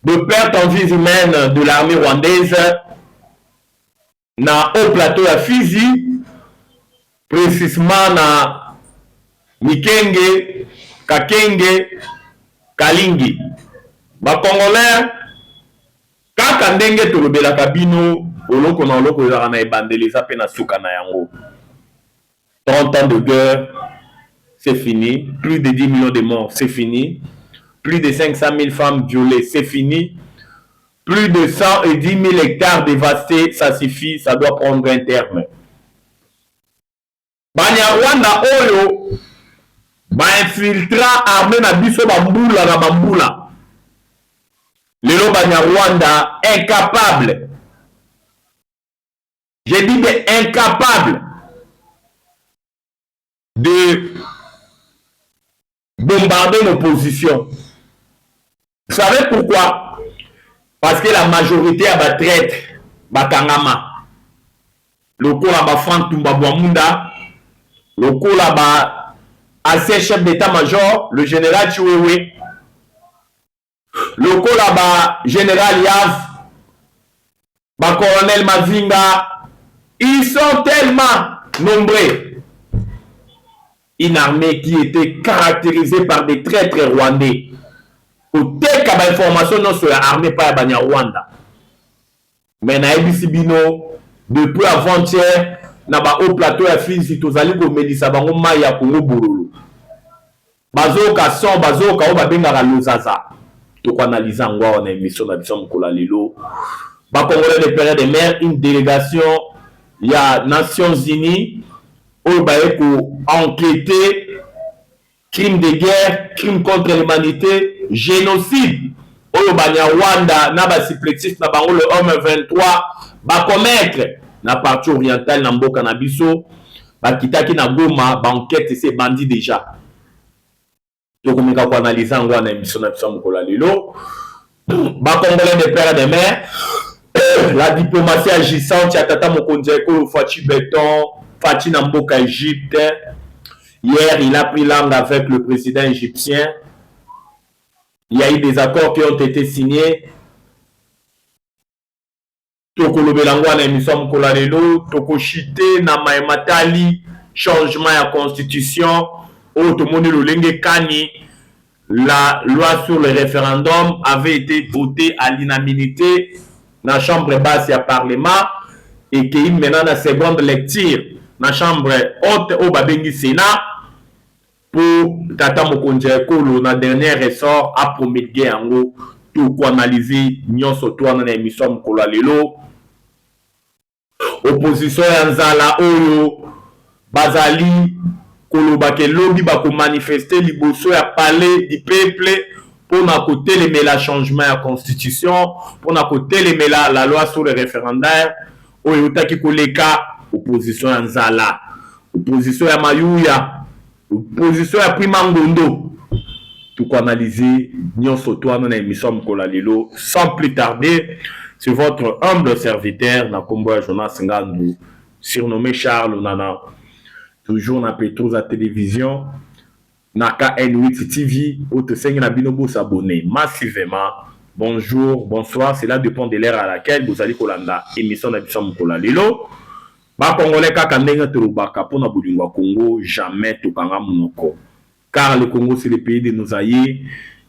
de perte en vie humaine de l'armée rwandaise na haut plateau ya Fizi, précisément na Mikenge, Kakenge, Kalingi. Ba Congolais kaka ndenge tolobelaka bino oloko na oloko ezaka na ebandeleza pe na suka na yango. 30 ans de guerre, c'est fini. Plus de 10 millions de morts, c'est fini. Plus de 500 000 femmes violées, c'est fini. Plus de 110 000 hectares dévastés, ça suffit, ça doit prendre un terme. Banyarwanda oyo ba infiltra armée na biso bambula na bambula. Lelo Banyarwanda incapable. J'ai dit des incapables de bombarder nos positions. Vous savez pourquoi? Parce que la majorité a traite Bakangama. Le coup là-bas, Franck Tumbabouamunda. Le coup là-bas, ancien chef d'état-major, le général Chiwewe. Le coup là-bas, général Yav, colonel Mazinga. Ils sont tellement nombreux. Une armée qui était caractérisée par des traîtres rwandais. Au tel information non sur l'armée par Banyarwanda. Mais na Ebisibino, depuis avant-hier, na ba haut plateau ya Fizi, tozali ko melisa bango mai ya Congo bololo. Bazoka son, bazoka o babengaka lozaza. To analyser ngwa na émission na biso mkola lelo. Ba Congolais de période de mer, une délégation ya Nations Unies où il faut enquêter crime de guerre, crime contre l'humanité, génocide. Où Banyarwanda na ba supplétif na bango le homme 23 ba commettre na partie orientale na mboka na biso ba kitaki na Goma ba enquête ces bandits déjà. Donc on va analyser en na émission na biso mkola lelo. Ba Congolais de père de mère, la diplomatie agissante ya Tata Mokonzi Ekolo Fachi Beton Fachi Namboka Égypte. Hier, il a pris langue avec le président égyptien. Il y a eu des accords qui ont été signés. Toko Lobelangwa na émission Mkola lelo, Toko Chite na Maematali, changement à constitution, Otomoni Lolenge Kani, la loi sur le référendum avait été votée à l'unanimité dans la chambre basse du Parlement et qu'il maintenant la seconde lecture dans la chambre haute au Babengi Sénat pour Tata Mokonzi Ekolo na dernier ressort à promulguer en haut tout pour analyser nyonso to na émission Mkola lelo. Opposition ya nzala oyo bazali kolobake lobi bako manifester liboso ya palais du peuple pour na côté les la changement à constitution pour na côté les la loi sur le référendaire oyo taki koleka opposition ya nzala opposition ya mayuya opposition ya primangondo tout analyser nyonso to na émission Mkola lelo sans plus tarder. C'est votre humble serviteur, Nakombo Jonas Ngandou, surnommé Charles Nana, toujours na Petros à télévision, Naka N8 TV, où te saigne na binobo s'abonner massivement. Bonjour, bonsoir, cela dépend de l'heure à laquelle vous allez kolanda émission d'Abissam Mkola lelo. Ba Congolais kaka ndenge tolobaka pona bolingwa Congo, jamais tokanga monoko. Car le Congo c'est le pays de nos aïeux.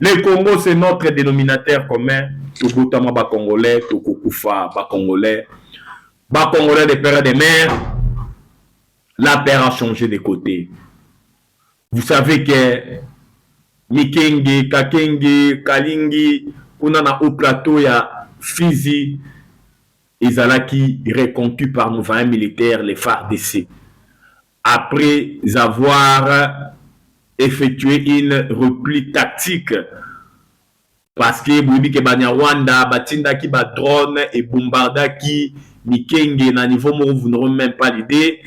Le Congo, c'est notre dénominateur commun. Tokotama ba Congolais, Tokokufa ba Congolais. Ba Congolais des pères et des mères. La paix a changé de côté. Vous savez que Mikenge, Kakenge, Kalingi, Kunana au plateau, il y a Fizi, Izalaki reconquis par nos vaillants militaires, les FARDC. Après avoir effectuer une repli tactique parce que Boubi ke Banyarwanda batinda ki ba drone et bombarda ki Mikenge na niveau où vous n'aurez même pas l'idée.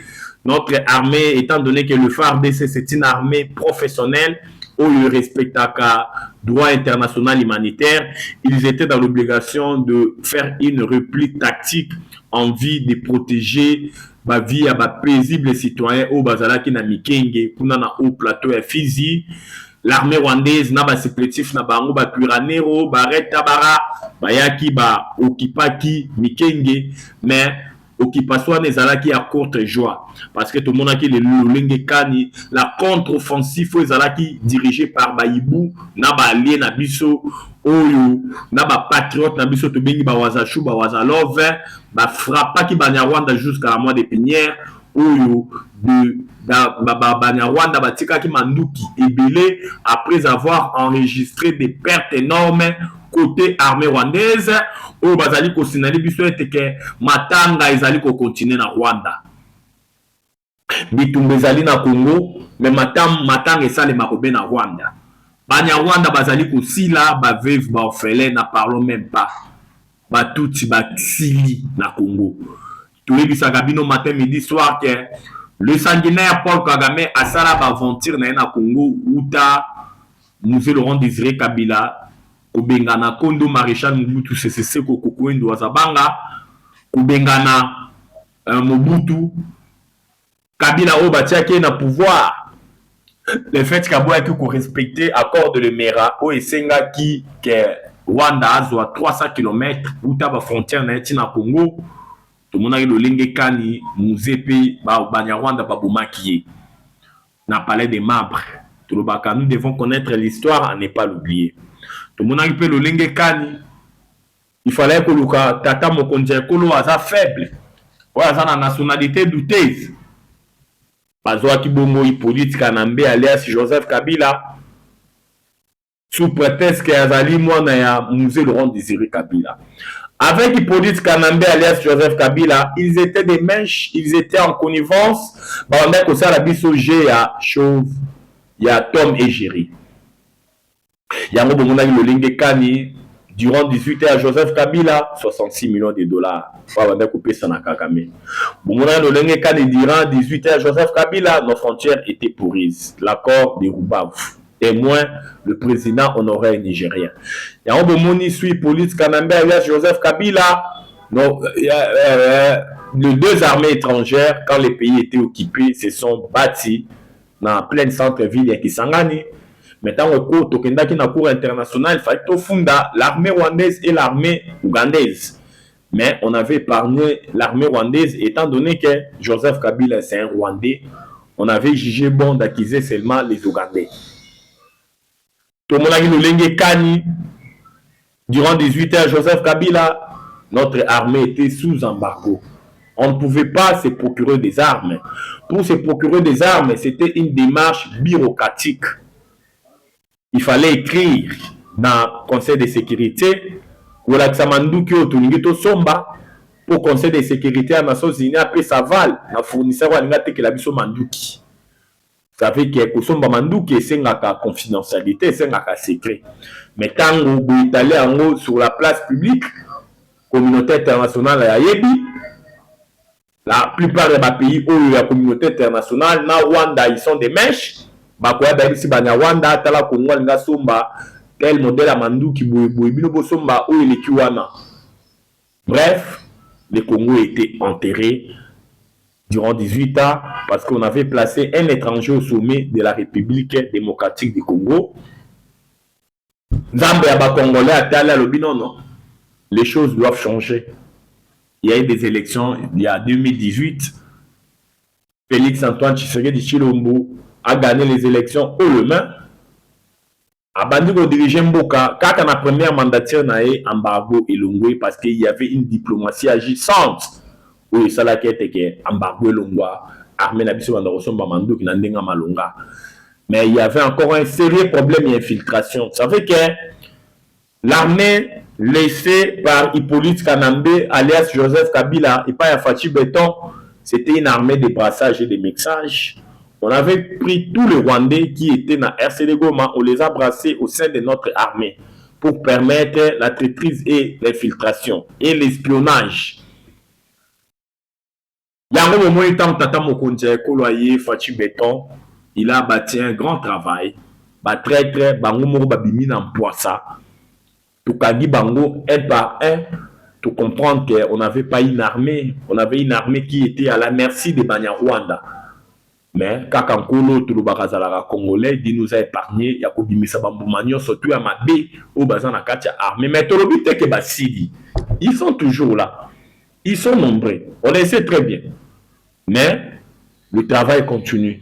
Notre armée, étant donné que le FARDC c'est une armée professionnelle où il respecte le droit international humanitaire, ils étaient dans l'obligation de faire une repli tactique en vue de protéger ma vie à ma paisible citoyen au Bazalaki na Mikenge, kuna na au plateau ya Fizi, l'armée rwandaise na ba supplétif na bango ba Turanero ba Retabara bayaki ba okipaki Mikenge, mais occupation ezalaki à courte joie parce que tout le monde a qui le lolenge kani la contre-offensive ezalaki dirigée par Bayibu na ba allié na biso oyo na ba patriote na biso to bengi ba wazashu ba wazalove ba frappaki Banyarwanda jusqu'à la mois de pinière oyo de Banyarwanda batikaki manduki ebele après avoir enregistré des pertes énormes côté armée rwandaise oyo bazali kosinali biso ete ke matanga ezali kokontinue na Rwanda, bitumba ezali na Congo mais matanga esalema kobe na Rwanda. Banyarwanda bazali kosila baveuve baorphelin na parlons même pas batuti basili na Congo. Toyebisaka bino matin midi soir que le sanguinaire Paul Kagame asala baventure na ye na Congo uta Mzee Laurent Désiré Kabila kubengana Kondo Maréchal Mobutu Sese Seko Kukwendo Wazabanga kubengana Mobutu Kabila oyo batiaki na pouvoir. Le fait qu'Aboua qui respecté accord de l'Emera oyo esengaki ke Rwanda azwa 300 km uta ba frontière na ye na Congo. Tout le monde a eu le lingue kani Mouzepe Banyarwanda babumaki ye na palais des marbres. Tout le baka, nous devons connaître l'histoire à ne pas l'oublier. Tout le monde a eu le lingue kani. Il fallait que le tata mokonzi ekolo aza faible. Ou aza na nationalité douteuse. Bazwa ki bongo Hippolyte Kanambe alias Joseph Kabila. Sous prétexte que azali mwana ya Mzee Laurent Désiré Kabila. Avec Hippolyte Kanambe alias Joseph Kabila, ils étaient des mèches, ils étaient en connivence. On a ça la biso G à Chauve, il y a Tom et Jerry. Il y a un moment le lingue Kani, durant 18 ans à Joseph Kabila, 66 millions de dollars. On a coupé ça na Kagame. Bon, le lingue Kani, durant 18 ans à Joseph Kabila, nos frontières étaient pourries. L'accord de Rubavu. Et moins le président honoraire nigérien. Il y a un moment suit police Kanambe alias Joseph Kabila. Donc, les deux armées étrangères, quand les pays étaient occupés, se sont bâtis dans plein centre-ville à Kisangani. Maintenant, au cours de la cour internationale, il fallait tout fonder l'armée rwandaise et l'armée ougandaise. Mais on avait épargné l'armée rwandaise étant donné que Joseph Kabila c'est un Rwandais. On avait jugé bon d'acquiser seulement les Ougandais. Tout le monde a dit le lingue Kani. Durant 18 heures, Joseph Kabila, notre armée était sous embargo. On ne pouvait pas se procurer des armes. Pour se procurer des armes, c'était une démarche bureaucratique. Il fallait écrire dans le Conseil de sécurité pour le Conseil de sécurité à Nations Unies après Saval, un fournisseur qui a Manduki. Vous savez que Kosomba Manduki c'est une confidentialité, c'est un secret. Mais quand vous êtes allé en haut sur la place publique, communauté internationale à Yebi, la plupart des pays où il y a communauté internationale, na Rwanda, ils sont des mèches. Bakoya Daïsi Banyarwanda, Tala Kongo, Nga Somba, tel modèle à Manduki, Bino Somba, où il est Kiwana. Bref, le Congo était enterré durant 18 ans, parce qu'on avait placé un étranger au sommet de la République démocratique du Congo. Zambé à Congolais à Tala Lobino, non. Les choses doivent changer. Il y a eu des élections il y a 2018. Félix Antoine Tshisekedi Tshilombo a gagné les élections haut le main. A bandi ko diriger Mboka, quand la première mandataire n'a eu embargo Elongwe parce qu'il y avait une diplomatie agissante. Oui, ça là qui était que embargo Elongwa, armée na biso banda kosomba manduki na ndenga malonga. Mais il y avait encore un sérieux problème d'infiltration. Vous savez que l'armée laissée par Hippolyte Kanambe alias Joseph Kabila et pas Fachi Béton, c'était une armée de brassage et de mixage. On avait pris tous les Rwandais qui étaient dans RCD Goma, on les a brassés au sein de notre armée pour permettre la traîtrise et l'infiltration et l'espionnage. Yango moment étant Tata Mokonzi Ekoloye Fachi Béton, il a bâti un grand travail. Ba traître, bango moko babimi na Mpoisa. Tukagi bango un par un, pour comprendre qu'on n'avait pas une armée, on avait une armée qui était à la merci des Banyarwanda. Mais Kakankolo, Touloubakazala Congolais, il nous a épargné, il y a Kobimisa Bamboumanio, surtout à Mabé, au Bazan Akatia armée. Mais Tolobi Teke Basidi, ils sont toujours là. Ils sont nombreux. On les sait très bien. Mais le travail continue.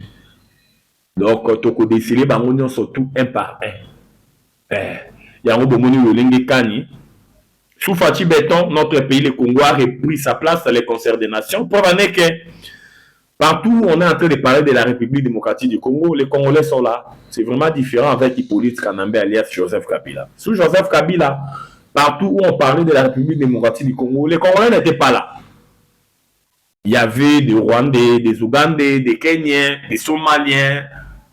Donc, Toko décidé, Bangonio surtout un par un. Il y a un Bomoni Wolenge Kani. Sous Fatih Béton, notre pays, le Congo, a repris sa place dans les concerts des nations. Pour l'année que partout où on est en train de parler de la République démocratique du Congo, les Congolais sont là. C'est vraiment différent avec Hippolyte Kanambe alias Joseph Kabila. Sous Joseph Kabila, partout où on parlait de la République démocratique du Congo, les Congolais n'étaient pas là. Il y avait des Rwandais, des Ougandais, des Kenyans, des Somaliens,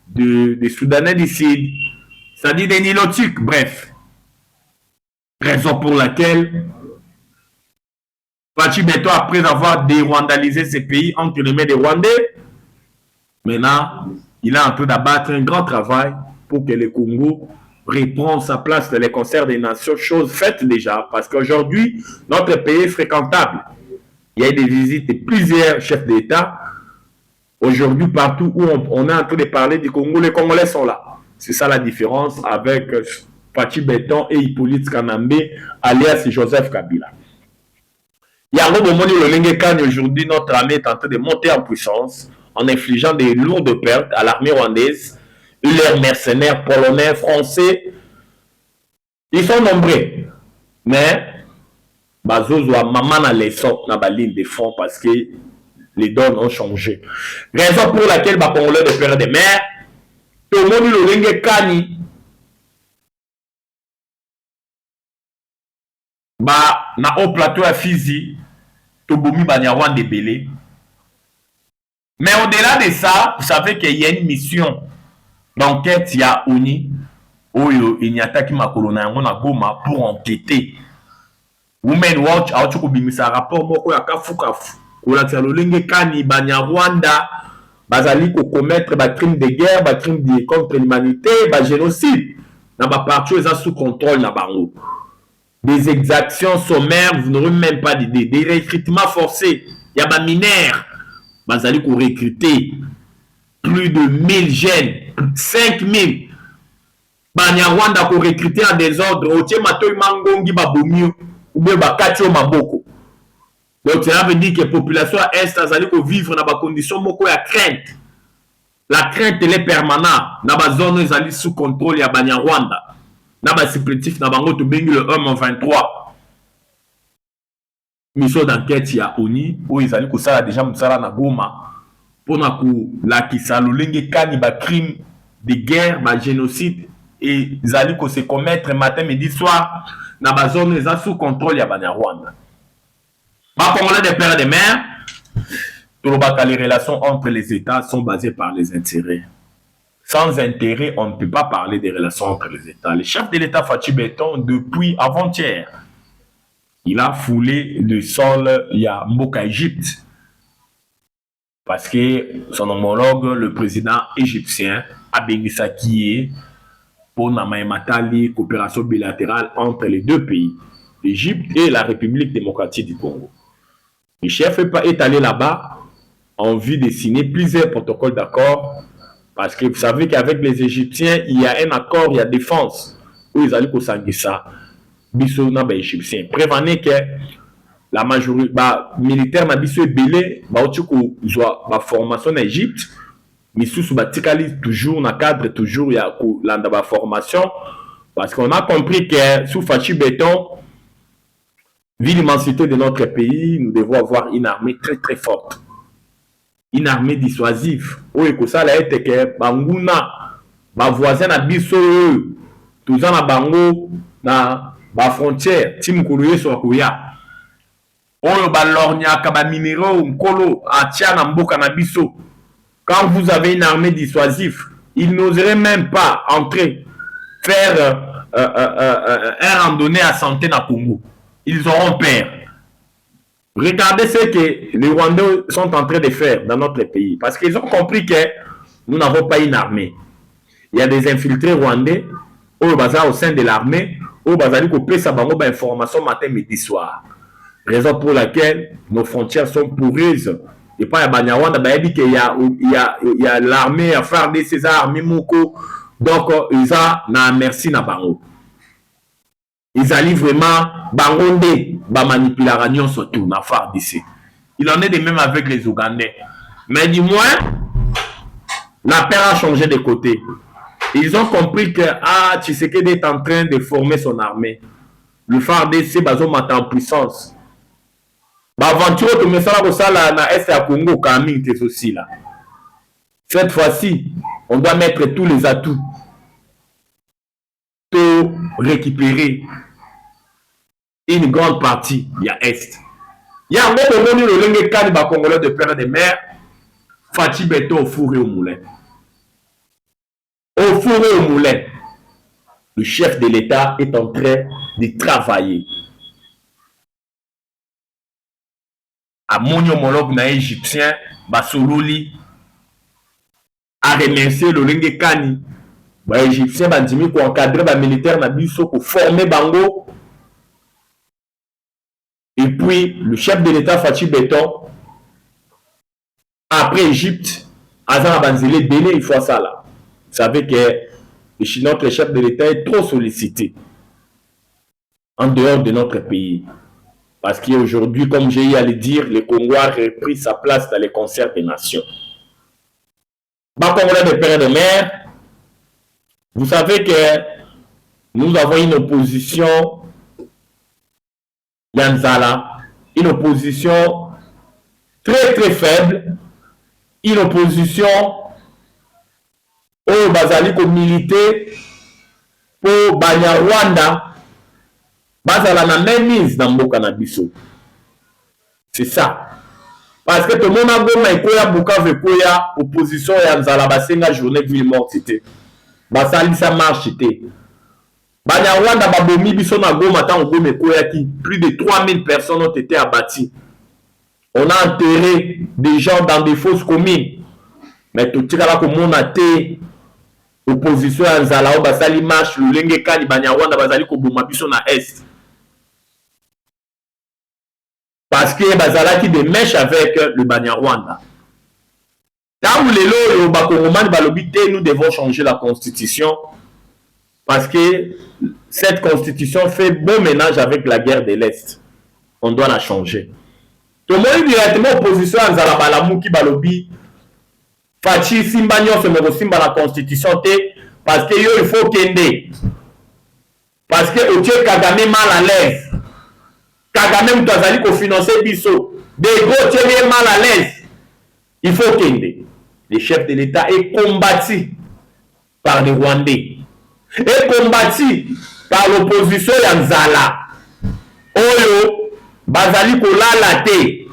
des Soudanais du Sud, c'est-à-dire des Nilotiques, bref. Raison pour laquelle Fatih Béton, après avoir dérwandalisé ces pays entre les mains des Rwandais, maintenant, il est en train d'abattre un grand travail pour que le Congo reprenne sa place dans les concerts des nations, chose faite déjà, parce qu'aujourd'hui, notre pays est fréquentable. Il y a eu des visites de plusieurs chefs d'État. Aujourd'hui, partout où on est en train de parler du Congo, les Congolais sont là. C'est ça la différence avec Fatih Béton et Hippolyte Kanambe, alias Joseph Kabila. Il y a un moment où le Lengekani, aujourd'hui, notre armée est en train de monter en puissance en infligeant des lourdes pertes à l'armée rwandaise, leurs mercenaires polonais, français. Ils sont nombreux. Mais, Bazozo a maman à leçon dans la ligne de front parce que les donnes ont changé. Raison pour laquelle, Congolais de père de mer, tout le monde le Lengekani, na haut plateau à Fizi, Tobomi Banyarwan de Belé. Mais au-delà de ça, vous savez qu'il y a une mission d'enquête, il y a ONI, Oyo, Inyataki Makolona Yangon na Goma pour enquêter. Women Watch, a eu un rapport, moko ya kafukafu. Kolakisa lolenge kani Banyarwanda, bazali ko commettre ba crime de guerre, ba crime de contre l'humanité, ba génocide. Na ba parti eza sous contrôle na bango. Des exactions sommaires, vous n'aurez même pas d'idée. Des recrutements forcés. Il y a des mineurs. Bazali ko recruter plus de 1000 jeunes, 5000. Banyarwanda ko recruter en désordre. Otie matoy mangongi babomio ou bien bakatio maboko. Donc cela veut dire que la population est azali ko vivre dans des conditions moko ya crainte. La crainte elle est permanente. Dans la zone ezali sous contrôle ya Banyarwanda. Na ba supplétif na bango to bengi le 1-23 mission d'enquête ya ONI où ils allaient ko sala déjà musala na Goma pour na ko la kisa lolenge kani ba crime de guerre ba génocide et ils allaient ko se commettre matin midi soir na ba zone eza sous contrôle ya Banyarwanda. Ba Congolais de père de mer, les relations entre les États sont basées par les intérêts. Sans intérêt, on ne peut pas parler des relations entre les États. Le chef de l'État Fatih Béton, depuis avant-hier, il a foulé le sol, il y a Mboka Égypte. Parce que son homologue, le président égyptien, Abengisa Kié, pour Namaematali, coopération bilatérale entre les deux pays, l'Égypte et la République démocratique du Congo. Le chef est allé là-bas en vue de signer plusieurs protocoles d'accord. Parce que vous savez qu'avec les Égyptiens, il y a un accord, il y a défense. Où ils allaient s'engager ça. Biso na ba Égyptiens. Prévenez que la majorité, militaire na biso belé, ba formation en Égypte. Misusu ba tikali toujours na cadre, toujours il y a la formation. Parce qu'on a compris que sous Fatih Béton, vu l'immensité de notre pays, nous devons avoir une armée très très forte. Une armée dissuasive. Oui, que ça a été que Banguna, ma voisin à Bisso, tout ça na Bango, na ba frontière, Tim Kourouye sur Kouya. Oyo ba lornya kaba minéraux, Nkolo, Atia na Mboka na Bisso. Quand vous avez une armée dissuasive, ils n'oseraient même pas entrer, faire un randonnée à santé na Congo. Ils auront peur. Regardez ce que les Rwandais sont en train de faire dans notre pays. Parce qu'ils ont compris que nous n'avons pas une armée. Il y a des infiltrés rwandais au sein de l'armée, au bazali ko pesa bango ba information matin midi soir. Raison pour laquelle nos frontières sont poreuses et pas ya Banyarwanda ba dit que il y a l'armée à faire des ces armées moko donc ils a na merci na bango ils allaient vraiment bangonde ba manipuler ragnon surtout na faire d'ici il en est de même avec les Ougandais mais du moins la paix a changé de côté. Ils ont compris que Tshisekedi est en train de former son armée. Le FARDC bazo mata en puissance. Aventure que me sala ko sala na est à Congo Kaming t'es aussi là. Cette fois-ci, on doit mettre tous les atouts pour récupérer une grande partie de l'Est. Il y a un autre monde le lingue kani ba Congolais de père de mère. Fachi Beto au four et au moulin. Au four et au moulin. Le chef de l'État est en train de travailler. À mon homologue na égyptien, Basololi, a remercié le Lingue Kani. Les Égyptiens bandimi pour encadrer les militaires na biso pour former Bango. Et puis, le chef de l'État, Fachi Beto, après Égypte, Azan Abanzele, Bénin, il faut ça là. Vous savez que notre chef de l'État est trop sollicité en dehors de notre pays. Parce qu'aujourd'hui, comme j'ai eu à le dire, le Congo a repris sa place dans les concerts des nations. Congolais de père et de mère, vous savez que nous avons une opposition, Yanzala, une opposition très très faible, une opposition au Bazaliko militaire pour Banyarwanda, Bazala na même mise dans Mboka na biso. C'est ça. Parce que tout le monde a goma ekoya Bukavu ekoya opposition ya Nzala basenga journée ville morte c'était. Basali ça marche c'était. Banyarwanda babomi biso na goma tant goma ekoya qui plus de 3000 personnes ont été abattues. On a enterré des gens dans des fosses communes. Mais tout le monde a été opposition à Nzala, basali marche, le lenge kani Banyarwanda bazali ko boma biso na est. Parce que bazala qui des mèches avec le Banyarwanda. Tant où les lots au Bakongomani balobité, nous devons changer la constitution parce que cette constitution fait bon ménage avec la guerre de l'Est. On doit la changer. Tout le monde directement opposition à Nzala Balamu qui balobi Fachi Simba nyonso me simba la constitution te parce que yo il faut kende. Parce que Otie Kagame mal à l'aise. Kagame mtazali ko financer biso. Des gros tiens mal à l'aise. Il faut kende. Le chef de l'État est combattu par les Rwandais. Est combattu par l'opposition ya Nzala. Oyo bazali ko lala te.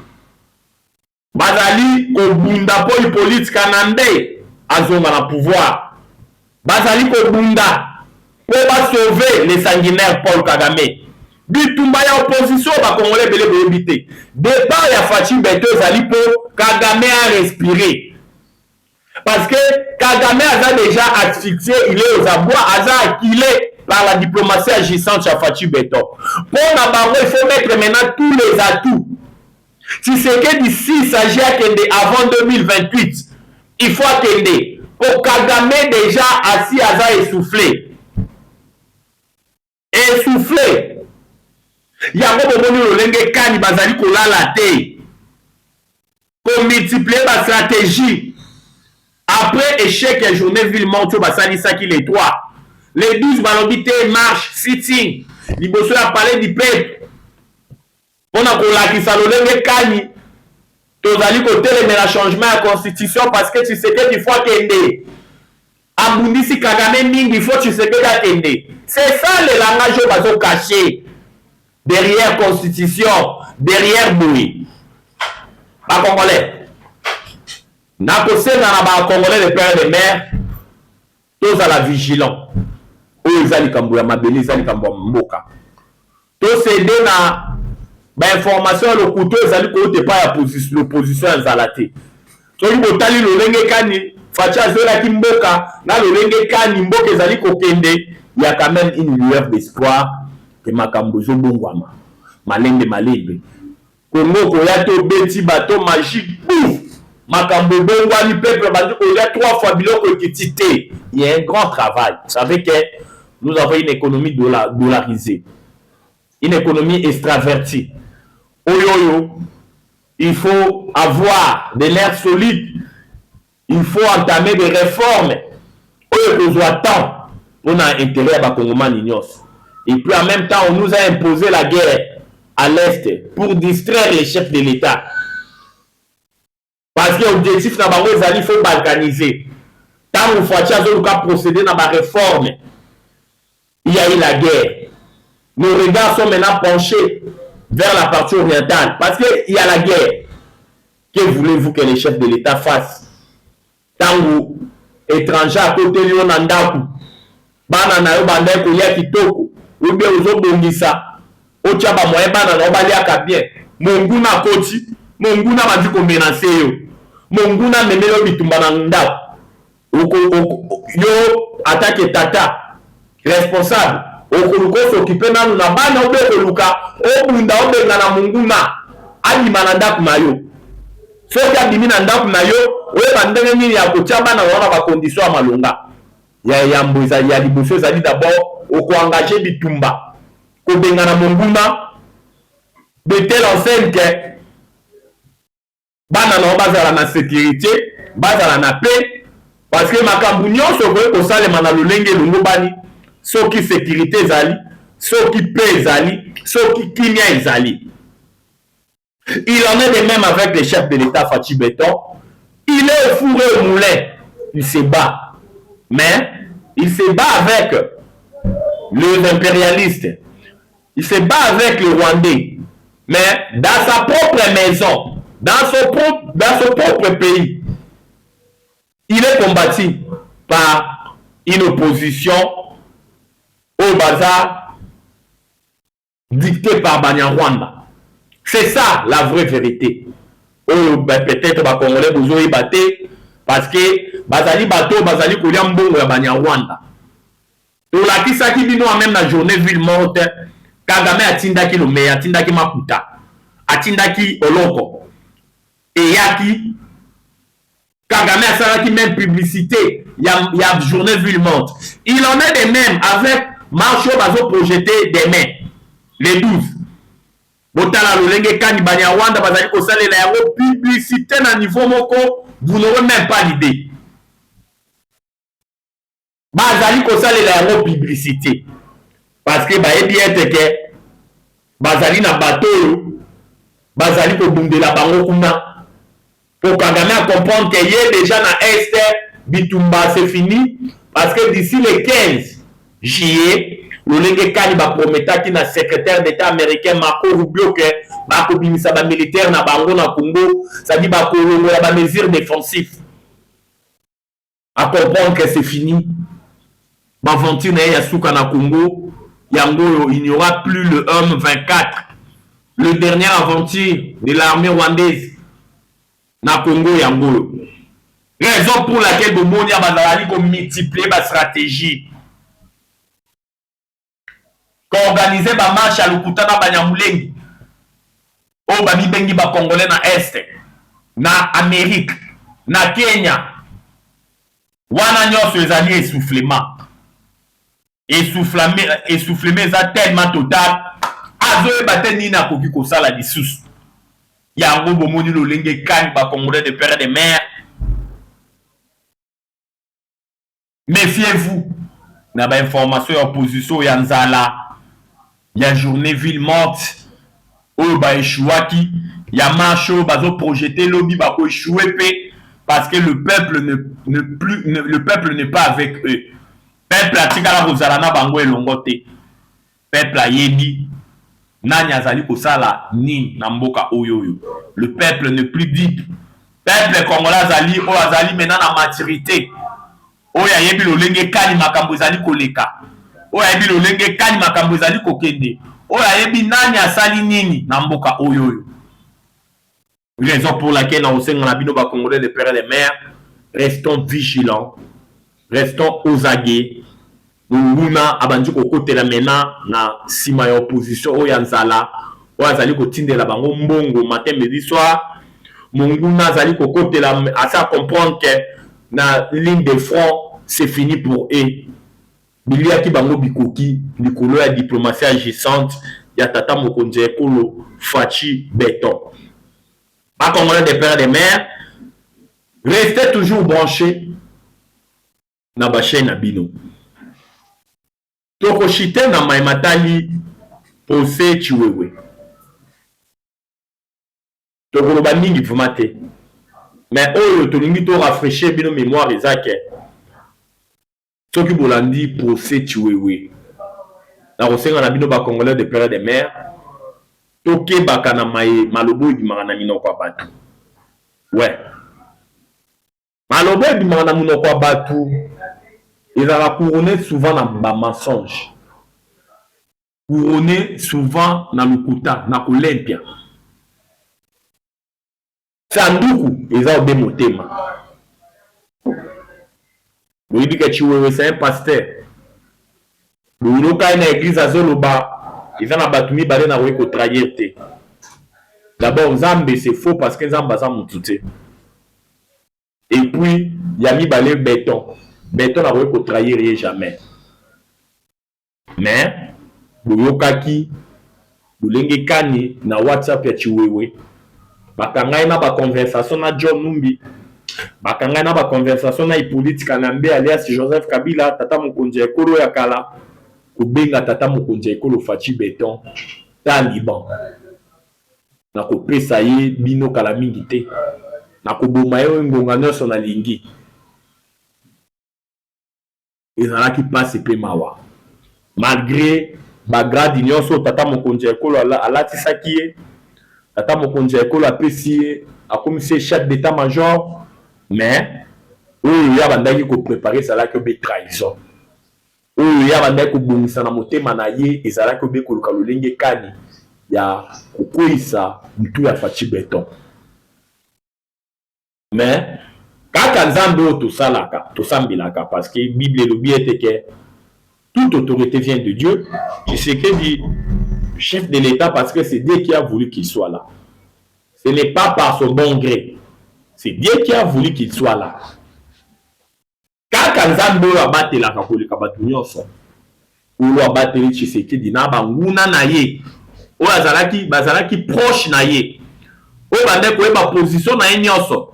Bazali ko bunda poli politique kanande azonga na pouvoir. Bazali ko bunda pour sauver les sanguinaires Paul Kagame. Bitumba ya opposition ba Congolais belé boyebité. Départ ya Fachi Beto zali pour Kagame a respirer. Parce que Kagame a déjà asphyxié, il est aux abois, a acquilé par la diplomatie agissante chez Fachi Beto. Pour la barre, il faut mettre maintenant tous les atouts. Si c'est que d'ici, il s'agit à Kende avant 2028, il faut à Kende. Pour Kagame déjà assis à essoufflé. Essoufflé. Il y a un moment où l'Olenge Kani Bazali Kola la té. Pour multiplier ma stratégie. Après échec et journée ville monte Basali Saki les 3. Les 12 balobité marche, sitting. Liboso a parlé du peuple. On a collé qui s'alolenge Kani. Tozali côté mais la changement à la constitution parce que tu sais que il faut kende. Abundisi Kagame Ming, il faut tu sais que la kende. C'est ça le langage au bateau caché. Derrière constitution, derrière Boui. Pas Congolais. N'a pas de Congolais de père et de mère. Tous à la vigilant. Où ils allaient comme Mabeli, ils allaient comme Mboka. Tous ces deux na information le couteau, ils allaient côté pas l'opposition à Zalaté. So ils vont aller le lenge kani, Facha Zola Kimboka, na le lenge kani Mboka ils allaient kokende. Il y a quand même une lueur d'espoir que Makambozo Bongwama. Malende Malembe. Congo koyato beti bateau magique pouf makambo bongwani peuple bandi koya 3 fois biloko kitité. Il y a un grand travail. Vous savez que nous avons une économie dollarisée, une économie extravertie. Oyoyo, il faut avoir de l'air solide, il faut entamer des réformes. Oyo besoin temps on a intérêt à Congomani nyos. Et puis en même temps, on nous a imposé la guerre à l'Est pour distraire les chefs de l'État. Parce que l'objectif n'a pas il faut balkaniser. Tant qu'on faut procéder dans la réforme, il y a eu la guerre. Nos regards sont maintenant penchés vers la partie orientale. Parce qu'il y a la guerre. Que voulez-vous que les chefs de l'État fassent? Tant que étrangers à côté de l'Onandaku, bana na yo bandai kolia kitoko, ou bien ozo bongisa, ocha ba moyen bana na obali aka bien. Monguna koti, monguna bandi ko menacer yo. Monguna memelo bitumba na ndako. Yo attaque tata responsable. Okoluko s'occuper na na bana obe koluka, obunda obenga na monguna, ali mananda kuma yo. Soki abimi na ndako na yo, oye bandenge nini ya kotia bana wana ba condition ya malonga. Ya mboza ya liboso ezali d'abord oko engager bitumba. Ko benga na monguna de telle enseigne que bana na bazala na sécurité, bazala na paix parce que makambu nyonso ko salema na lolenge lungo bani soki sécurité ezali, soki paix ezali, soki kimia ezali. Il en est de même avec les chefs de l'État Fachi Béton. Il est au four et au moulin. Il se bat. Mais il se bat avec les impérialistes. Il se bat avec les Rwandais. Mais dans sa propre maison, dans son propre pays, il est combattu par une opposition au bazar dictée par Banyarwanda. C'est ça la vraie vérité. Oh, ben, peut-être les Congolais vous ont battu parce que bazali bateau, bazali kolia mbongo ya Banyarwanda. To la kisaki bino même la journée ville morte, Kagame atindaki lo meya, atindaki makuta, atindaki oloko. Et yaki Kagame asalaki même publicité, ya journée ville morte. Il en est de même avec Marcho bazo projeté demain, les 12. Botala lolenge kani Banyarwanda bazali kosalela yango publicité na niveau moko, vous n'aurez même pas l'idée. Bazali kosalela yango publicité parce que bayebi ete ke bazali na bateau, bazali ko bundela bango kuna pour Kagame à comprendre que yé déjà na est bitumba c'est fini parce que d'ici le 15 juillet lolenge kani ba prometaki na secrétaire d'État américain Marco Rubio que ba ko bimisa ba militaire na bango na Congo, ça dit ba ko longola ba mesures défensives à comprendre que c'est fini. Aventure na Suka na Congo, yango il n'y aura plus le M24, le dernier aventure de l'armée rwandaise na Congo yango. Raison pour laquelle Bomoni a bazali ko multiplier ba stratégie. Organiser ba marche à Lukuta na Banyamulenge. O ba bibengi ba Congolais na Est, na Amérique, na Kenya. Wana nyoso ezali essoufflement. Essoufflement ça tellement total. Azoe bateni na koki ko sala lisusu. Yango bomoni lolenge kani ba Congolais de père de mère. Méfiez-vous. Na ba information ya opposition ya nzala. Ya journée ville morte. O ba échouaki. Ya marcho bazo projeter lobby ba ko échouer pe parce que le peuple le peuple n'est pas avec eux. Peuple atikala kozala na bango elongote. Peuple ayebi nani azali kosala nini na mboka oyoyo. Le peuple ne plus dit. Peuple congolais azali o azali maintenant na maturité. O yayebi lolenge kani makambo ezali koleka. O yayebi lolenge kani makambo ezali kokende. O yayebi nani asali nini na mboka oyoyo. Raison pour laquelle on sait qu'on a bino ba Congolais de père et de mère, restons vigilants. Restons aux aguets. Nous abandi ko côté la mena na sima ya opposition o yanzala oyo azali kotindela bango mbongo matin midi soir. Monguna azali kokotela asa comprendre que na ligne de front c'est fini pour eux. Biliaki bango bikoki likolo ya diplomatie agissante ya tata mokonzi ekolo Fachi Beton. Pas congolais des pères et des mères, restez toujours branchés na ba chaîne na bino. Toko chite na maimatali pose chiwewe. Toko loba mingi fumate. Mais oyo tolingi to rafraîchir bino mémoire ezake. Soki bolandi pose chiwewe. Na kosenga na bino ba congolais des pères et des mères. Toke baka na malobo ebimaka na minoko ya bato. Ouais. Malobo ebimaka na minoko ya bato ezala couronné souvent na ba mensonge. Couronné souvent na lokuta, na kolempia. Sanduku eza obe motema. Boyibi ke chiwewe c'est un pasteur. Buluka na église azoloba ils ont battu mibale na ko trahir te. D'abord Nzambe c'est faux parce que Nzambe aza mututé. Et puis il y a mibale béton. Béton na ko trahir jamais. Mais boyokaki bulenge kani na WhatsApp ya chiwewe. Bakangai na ba conversation na John Numbi. Bakangai na ba conversation na Hippolyte Kanambe alias Joseph Kabila tata mokonzi ekolo ya kala. Kubenga tata mokonzi ekolo Fachi Beton Taliban na kopesa ye bino kala mingi te na koboma ye ngonga nyonso na lingi ezalaki pasi pe mawa malgré bagradi nyonso tata mokonzi ekolo alatisaki ye tata mokonzi ekolo apesi ye akomisi chef d'état major mais oyo ya bandaki koprepare ezalaki obe trahison oyo ya bandaki kobongisa na motema na ye ezalaki obe koluka lolenge kani ya kokweyisa mutu ya Fachi Beton. Mais kaka nzambe oyo tosalaka tosambelaka parce que Bible elobi ete ke toute autorité vient de Dieu. C'est ce que dit le chef de l'État parce que c'est Dieu qui a voulu qu'il soit là. Ce n'est pas par son bon gré. C'est Dieu qui a voulu qu'il soit là. Kaka nzambe oyo abatelaka koleka bato nyonso oyo abateli Tshisekedi na banguna na ye oyo bazalaki proche na ye oyo bande koyeba position na ye nyonso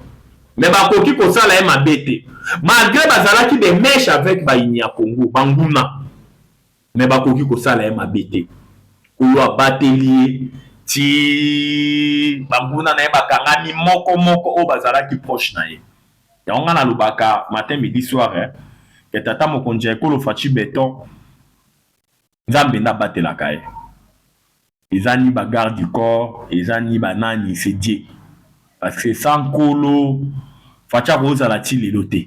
mais bakoki kosala ye mabe te malgré bazalaki des mèches avec bayini ya Congo banguna mais bakoki kosala ye mabe te oyo abateli ye ti banguna na ye bakangami moko oyo bazalaki proche na ye. On a le baka matin midi soir que tata mokonzi ekolo Fachi Beton Nzambe na batela kaye ezani ba garde du corps ezani banani c'est Dieu parce que sans kolo Facha roza la ti lelo te.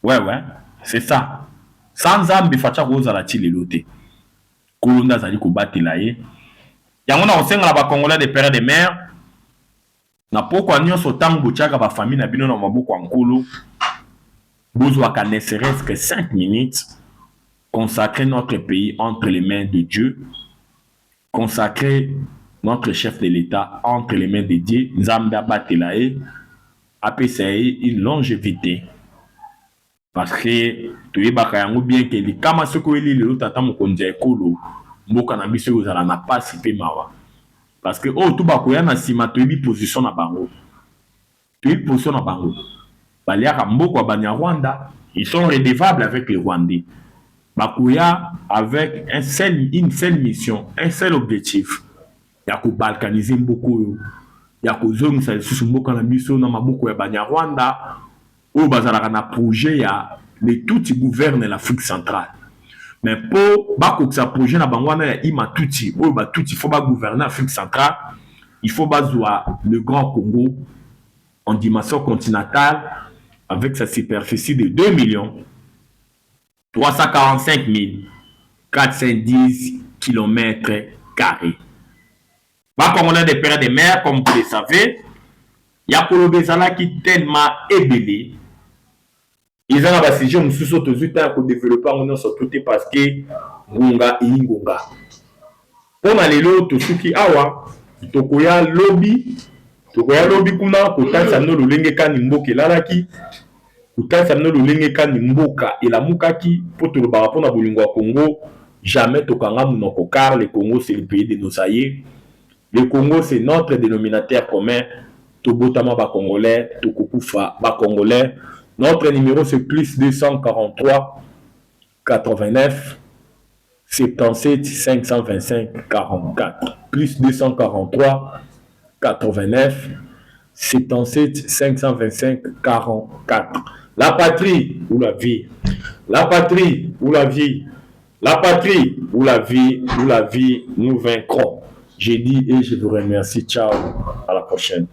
Ouais c'est ça sans Nzambe Facha roza la ti lelo te kolo ndazali ko batela ye yango na osenga ba congolais des pères et des mères. Na poko nyonso tango botiaka ba famille na bino na maboko ya nkolo bozwaka ne serait-ce que 5 minutes consacrer notre pays entre les mains de Dieu, consacrer notre chef de l'État entre les mains de Dieu, Nzambe abatelae apesa une longévité parce que toyebaka yango bien que likama soko eli lelo tata mokonzi ekolo mboka na biso ozala na pasi pe mawa. Parce que oh tout bakoya na sima toyebi position na bango. Toyebi position na bango. Baliaka mboko banya Rwanda, ils sont redevables avec les Rwandais. Bakoya avec une seule mission, un seul objectif. Ya ko balkaniser mboko yo. Ya ko zongisa lisusu mboka na biso na maboko ya banya Rwanda. O bazalaka na projet ya les Tutsi gouvernent l'Afrique centrale. Mais pour bakokisa projet na bangwana ya Imatuti ou Batuti il faut ba gouverner l'Afrique centrale, il faut bazoa le Grand Congo en dimension continentale avec sa superficie de 2 345 410 km². Ba Congolais des pères et des mères, comme vous le savez, ya kolobezala qui tellement ébélé. Ils ont un sujet où nous sommes développer en tout parce que Ngonga et Ngonga. Pour les lots, tout ce qui awa, tokoya lobby kuna kotanisa bino lolenge kani mboka elalaki, kotanisa bino lolenge kani mboka elamukaki, mpo tolobaka mpona bolingo ya Congo. Jamais tokanga monoko, car le Congo c'est le pays de nos aïeux. Le Congo c'est notre dénominateur commun. Tobotama ba Congolais, tokokufa ba Congolais. Notre numéro c'est plus 243 89 77 525 44. Plus 243 89 77 525 44. La patrie ou la vie. La patrie ou la vie. La patrie ou la vie, nous vaincrons. J'ai dit et je vous remercie. Ciao. À la prochaine.